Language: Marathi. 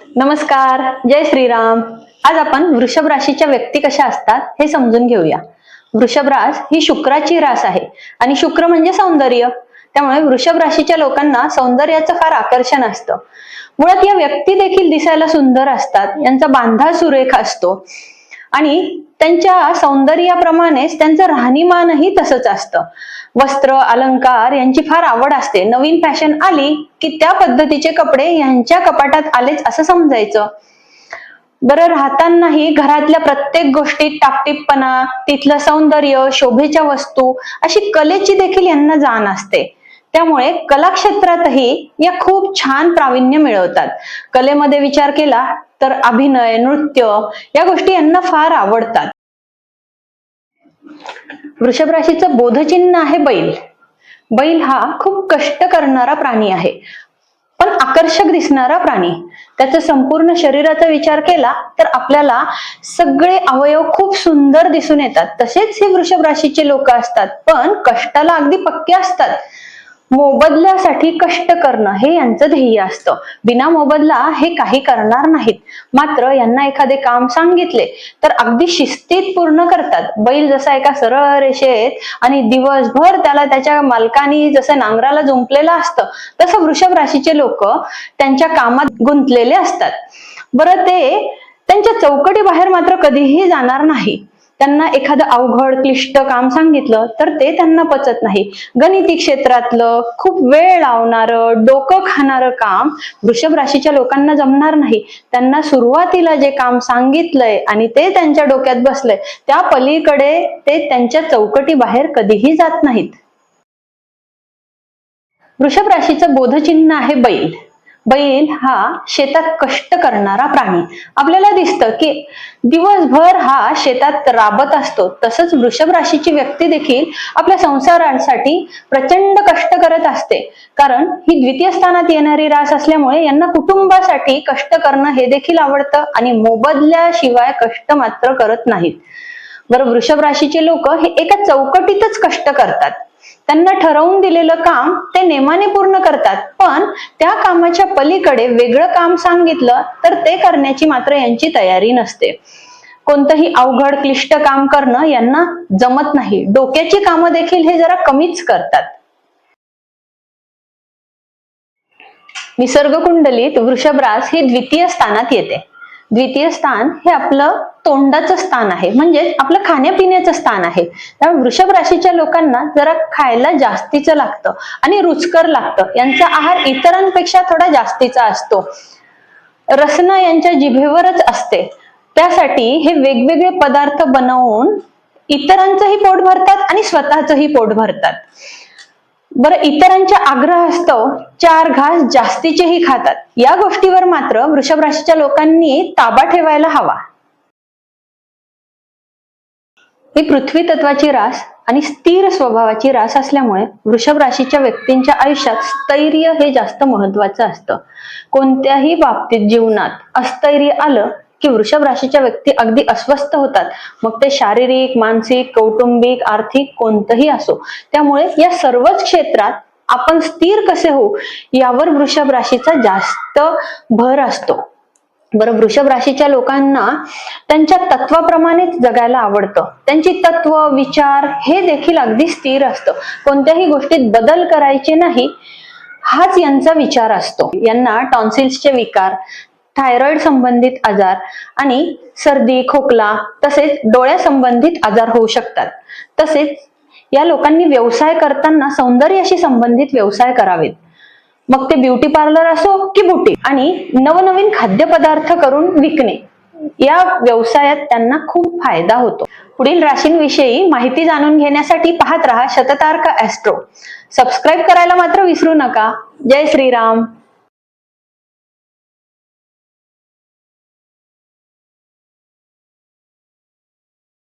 नमस्कार, जय श्रीराम. आज आपण वृषभ राशीच्या व्यक्ती कशा असतात हे समजून घेऊया. वृषभ रास ही शुक्राची रास आहे आणि शुक्र म्हणजे सौंदर्य. त्यामुळे वृषभ राशीच्या लोकांना सौंदर्याचं फार आकर्षण असतं. मुळात या व्यक्ती देखील दिसायला सुंदर असतात, यांचा बांधा सुरेख असतो आणि त्यांच्या सौंदर्याप्रमाणेच त्यांचं राहणीमानही तसंच असतं. वस्त्र अलंकार यांची फार आवड असते. नवीन फॅशन आली की त्या पद्धतीचे कपडे यांच्या कपाटात आलेच असं समजायचं. बरं, राहतानाही घरातल्या प्रत्येक गोष्टीत टापटीपपणा, तिथलं सौंदर्य, शोभेच्या वस्तू अशी कलेची देखील यांना जाण असते. त्यामुळे कला क्षेत्रातही या खूप छान प्रावीण्य मिळवतात. कलेमध्ये विचार केला तर अभिनय, नृत्य या गोष्टी यांना फार आवडतात. वृषभ राशीचं बोधचिन्ह आहे बैल. बैल हा खूप कष्ट करणारा प्राणी आहे, पण आकर्षक दिसणारा प्राणी. त्याच्या संपूर्ण शरीराचा विचार केला तर आपल्याला सगळे अवयव खूप सुंदर दिसून येतात. तसेच हे वृषभ राशीचे लोक असतात, पण कष्टाला अगदी पक्के असतात. मोबदल्यासाठी कष्ट करणं हे यांचं ध्येय असतं. बिना मोबदला हे काही करणार नाहीत. मात्र यांना एखादे काम सांगितले तर अगदी शिस्तीत पूर्ण करतात. बैल जसा एका सरळ रेषेत आणि दिवसभर त्याला त्याच्या मालकाने जसं नांगराला जुंपलेलं असतं, तसं वृषभ राशीचे लोक त्यांच्या कामात गुंतलेले असतात. बरं, ते त्यांच्या चौकटी बाहेर मात्र कधीही जाणार नाही. त्यांना एखादं अवघड क्लिष्ट काम सांगितलं तर ते त्यांना पचत नाही. गणिती क्षेत्रातलं खूप वेळ लावणारं, डोकं खाणारं काम वृषभ राशीच्या लोकांना जमणार नाही. त्यांना सुरुवातीला जे काम सांगितलंय आणि ते त्यांच्या डोक्यात बसलंय त्या पलीकडे ते त्यांच्या चौकटी बाहेर कधीही जात नाहीत. वृषभ राशीचं बोधचिन्ह आहे बैल. बैल हा शेतात कष्ट करणारा प्राणी. आपल्याला दिसतं की दिवसभर हा शेतात राबत असतो. तसंच वृषभ राशीची व्यक्ती देखील आपल्या संसारासाठी प्रचंड कष्ट करत असते. कारण ही द्वितीय स्थानात येणारी रास असल्यामुळे यांना कुटुंबासाठी कष्ट करणं हे देखील आवडतं आणि मोबदल्याशिवाय कष्ट मात्र करत नाहीत. बरं, वृषभ राशीचे लोक हे एका चौकटीतच कष्ट करतात. त्यांना ठरवून दिलेलं काम ते नेमाने पूर्ण करतात, पण त्या कामाच्या पलीकडे वेगळं काम सांगितलं तर ते करण्याची मात्र यांची तयारी नसते. कोणतंही अवघड क्लिष्ट काम करणं यांना जमत नाही. डोक्याची कामं देखील हे जरा कमीच करतात. निसर्ग कुंडलीत वृषभ रास ही द्वितीय स्थानात येते. द्वितीय स्थान हे आपलं तोंडाचं स्थान आहे, म्हणजे आपलं खाण्यापिण्याचं स्थान आहे. त्यामुळे वृषभ राशीच्या लोकांना जरा खायला जास्तीचं लागतं आणि रुचकर लागतं. यांचा आहार इतरांपेक्षा थोडा जास्तीचा असतो. रसना यांच्या जिभेवरच असते. त्यासाठी हे वेगवेगळे पदार्थ बनवून इतरांचंही पोट भरतात आणि स्वतःचंही पोट भरतात. बरं, इतरांच्या आग्रहास्तव 4 घास जास्तीचेही खातात. या गोष्टीवर मात्र वृषभ राशीच्या लोकांनी ताबा ठेवायला हवा. ही पृथ्वी तत्वाची रास आणि स्थिर स्वभावाची रास असल्यामुळे वृषभ राशीच्या व्यक्तींच्या आयुष्यात स्थैर्य हे जास्त महत्वाचं असतं. कोणत्याही बाबतीत जीवनात अस्थैर्य आलं की वृषभ राशीच्या व्यक्ती अगदी अस्वस्थ होतात. मग ते शारीरिक, मानसिक, कौटुंबिक, आर्थिक कोणतंही असो. त्यामुळे या सर्वच क्षेत्रात आपण स्थिर कसे होऊ यावर वृषभ राशीचा जास्त भर असतो. बरं, वृषभ राशीच्या लोकांना त्यांच्या तत्वाप्रमाणे जगायला आवडतं. त्यांची तत्व, विचार हे देखील अगदी स्थिर असतं. कोणत्याही गोष्टीत बदल करायचे नाही हाच यांचा विचार असतो. यांना टॉन्सिल्सचे विकार, थायरॉइड संबंधित आजार आणि सर्दी, खोकला तसेच डोळ्या संबंधित आजार होऊ शकतात. तसेच या लोकांनी व्यवसाय करताना सौंदर्याशी संबंधित व्यवसाय करावेत. मग ते ब्युटी पार्लर असो की बुटीक, आणि नवनवीन खाद्यपदार्थ करून विकणे या व्यवसायात त्यांना खूप फायदा होतो. पुढील राशींविषयी माहिती जाणून घेण्यासाठी पाहत रहा शततारका ॲस्ट्रो. सबस्क्राईब करायला मात्र विसरू नका. जय श्रीराम.